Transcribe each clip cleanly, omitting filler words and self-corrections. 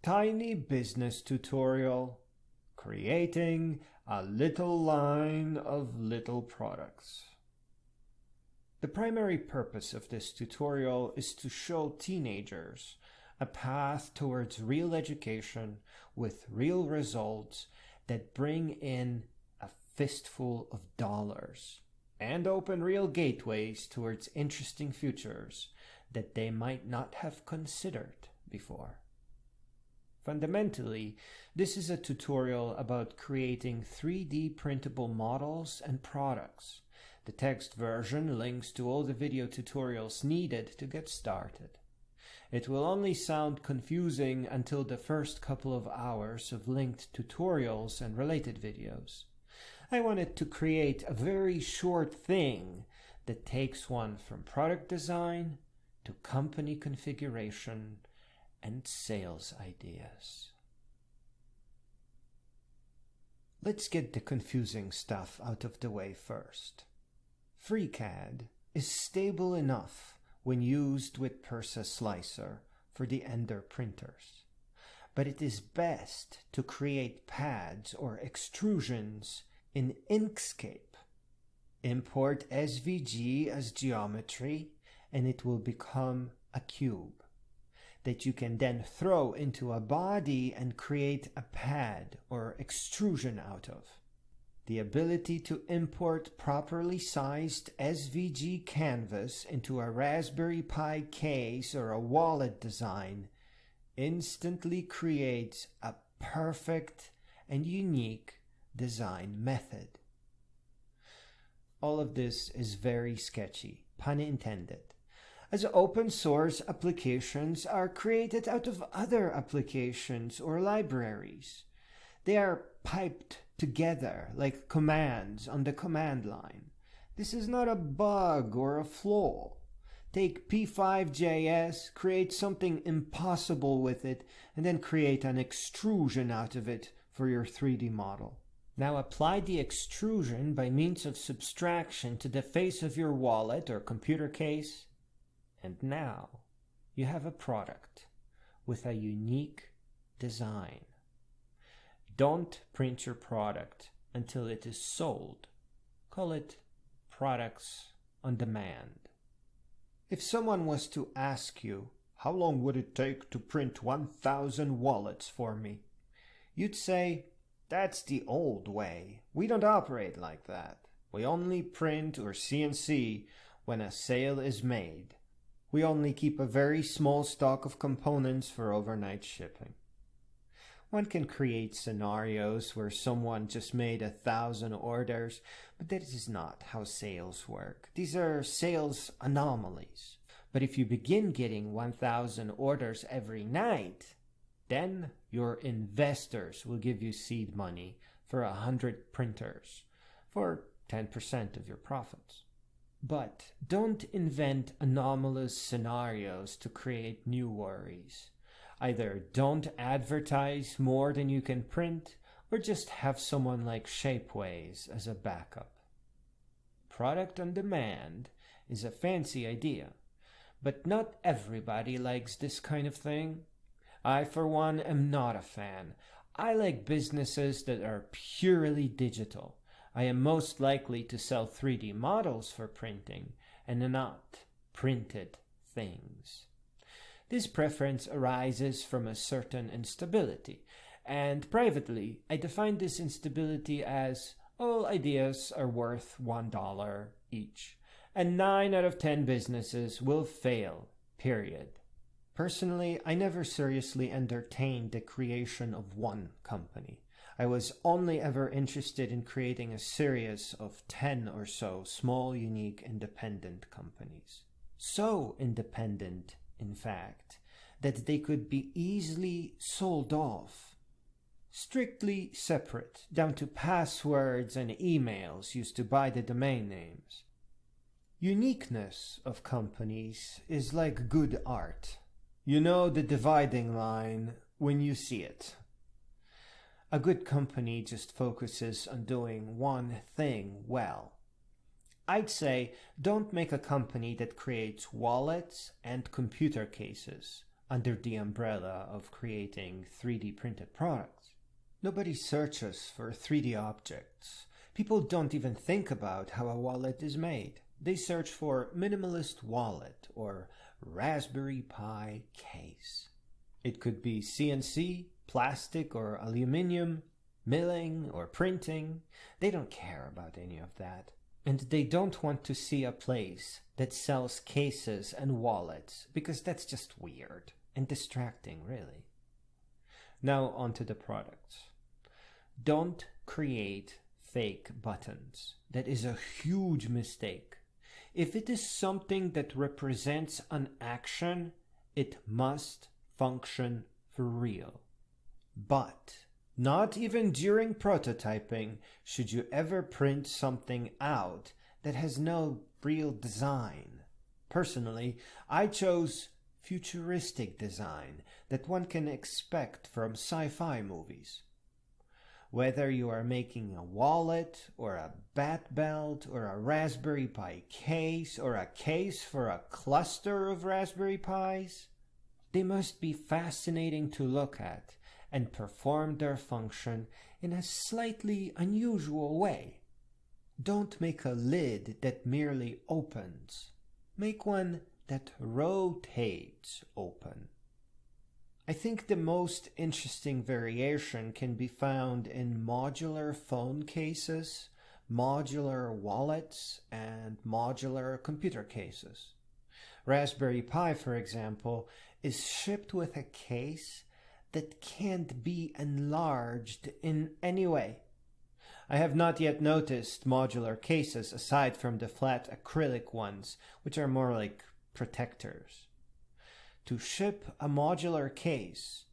Tiny business tutorial, creating a little line of little products. The primary purpose of this tutorial is to show teenagers a path towards real education with real results that bring in a fistful of dollars and open real gateways towards interesting futures that they might not have considered before. Fundamentally, this is a tutorial about creating 3D printable models and products. The text version links to all the video tutorials needed to get started. It will only sound confusing until the first couple of hours of linked tutorials and related videos. I wanted to create a very short thing that takes one from product design to company configuration and sales ideas. Let's get the confusing stuff out of the way first. FreeCAD is stable enough when used with Persa Slicer for the Ender printers, but it is best to create pads or extrusions in Inkscape. Import SVG as geometry and it will become a cube that you can then throw into a body and create a pad or extrusion out of. The ability to import properly sized SVG canvas into a Raspberry Pi case or a wallet design instantly creates a perfect and unique design method. All of this is very sketchy, pun intended, as open source applications are created out of other applications or libraries. They are piped together like commands on the command line. This is not a bug or a flaw. Take P5.js, create something impossible with it, and then create an extrusion out of it for your 3D model. Now apply the extrusion by means of subtraction to the face of your wallet or computer case, and now you have a product with a unique design. Don't print your product until it is sold. Call it products on demand. If someone was to ask you, how long would it take to print 1,000 wallets for me? You'd say, that's the old way. We don't operate like that. We only print or CNC when a sale is made. We only keep a very small stock of components for overnight shipping. One can create scenarios where someone just made 1,000 orders, but that is not how sales work. These are sales anomalies. But if you begin getting 1,000 orders every night, then your investors will give you seed money for 100 printers for 10% of your profits. But don't invent anomalous scenarios to create new worries. Either don't advertise more than you can print, or just have someone like Shapeways as a backup. Product on demand is a fancy idea, but not everybody likes this kind of thing. I, for one, am not a fan. I like businesses that are purely digital. I am most likely to sell 3D models for printing and not printed things. This preference arises from a certain instability, and privately, I define this instability as all ideas are worth $1 each, and 9 out of 10 businesses will fail, period. Personally, I never seriously entertained the creation of one company. I was only ever interested in creating a series of 10 or so small, unique, independent companies. So independent, in fact, that they could be easily sold off. Strictly separate, down to passwords and emails used to buy the domain names. Uniqueness of companies is like good art. You know the dividing line when you see it. A good company just focuses on doing one thing well. I'd say don't make a company that creates wallets and computer cases under the umbrella of creating 3D printed products. Nobody searches for 3D objects. People don't even think about how a wallet is made. They search for Minimalist Wallet or Raspberry Pi case. It could be CNC, plastic or aluminum, milling or printing. They don't care about any of that. And they don't want to see a place that sells cases and wallets because that's just weird and distracting, really. Now onto the products. Don't create fake buttons. That is a huge mistake. If it is something that represents an action, it must function for real. But not even during prototyping should you ever print something out that has no real design. Personally, I chose futuristic design that one can expect from sci-fi movies. Whether you are making a wallet or a bat belt or a Raspberry Pi case or a case for a cluster of Raspberry Pis, they must be fascinating to look at and perform their function in a slightly unusual way. Don't make a lid that merely opens. Make one that rotates open. I think the most interesting variation can be found in modular phone cases, modular wallets, and modular computer cases. Raspberry Pi, for example, is shipped with a case that can't be enlarged in any way. I have not yet noticed modular cases aside from the flat acrylic ones, which are more like protectors. To ship a modular case,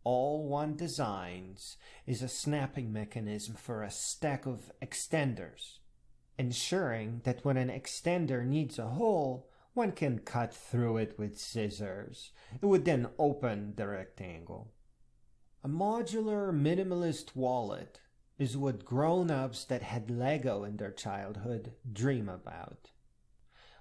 all one designs is a snapping mechanism for a stack of extenders, ensuring that when an extender needs a hole, one can cut through it with scissors. It would then open the rectangle. A modular minimalist wallet is what grown-ups that had Lego in their childhood dream about.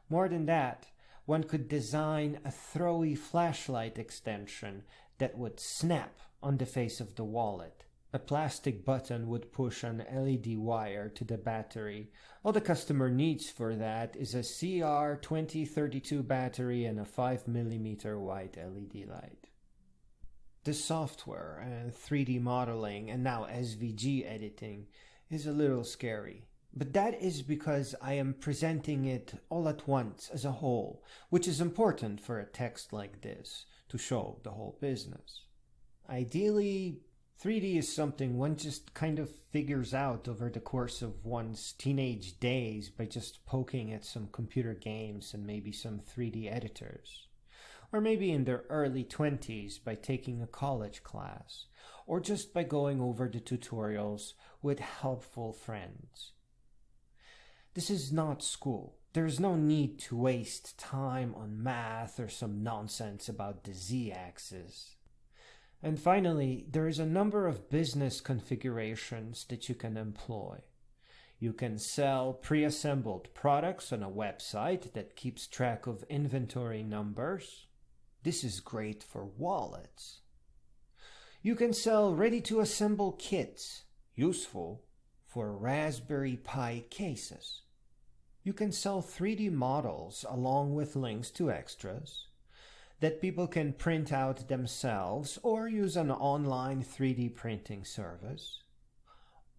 More than that, one could design a throwy flashlight extension that would snap on the face of the wallet. A plastic button would push an LED wire to the battery. All the customer needs for that is a CR2032 battery and a 5mm white LED light. The software and 3D modeling and now SVG editing is a little scary. But that is because I am presenting it all at once as a whole, which is important for a text like this, to show the whole business. Ideally, 3D is something one just kind of figures out over the course of one's teenage days by just poking at some computer games and maybe some 3D editors. Or maybe in their early 20s by taking a college class, or just by going over the tutorials with helpful friends. This is not school. There is no need to waste time on math or some nonsense about the z-axis. And finally, there is a number of business configurations that you can employ. You can sell pre-assembled products on a website that keeps track of inventory numbers. This is great for wallets. You can sell ready-to-assemble kits, useful for Raspberry Pi cases. You can sell 3D models along with links to extras that people can print out themselves or use an online 3D printing service.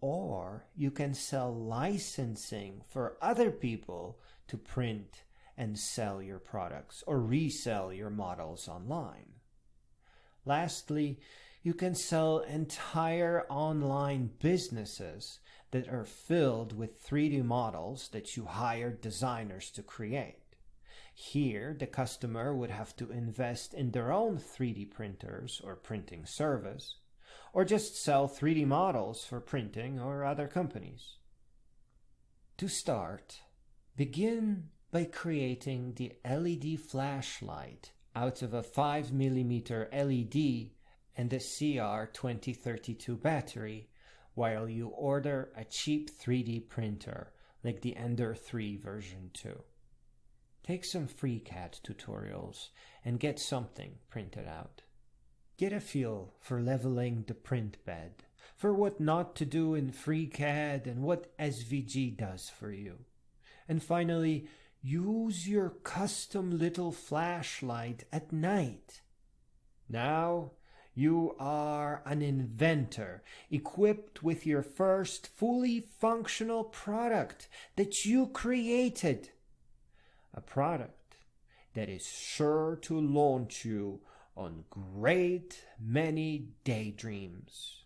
Or you can sell licensing for other people to print and sell your products or resell your models online. Lastly, you can sell entire online businesses that are filled with 3D models that you hire designers to create. Here, the customer would have to invest in their own 3D printers or printing service, or just sell 3D models for printing or other companies. To start, begin by creating the LED flashlight out of a 5mm LED and the CR2032 battery while you order a cheap 3D printer like the Ender 3 version 2. Take some FreeCAD tutorials and get something printed out. Get a feel for leveling the print bed, for what not to do in FreeCAD and what SVG does for you. And finally, use your custom little flashlight at night. Now you are an inventor, equipped with your first fully functional product that you created. A product that is sure to launch you on great many daydreams.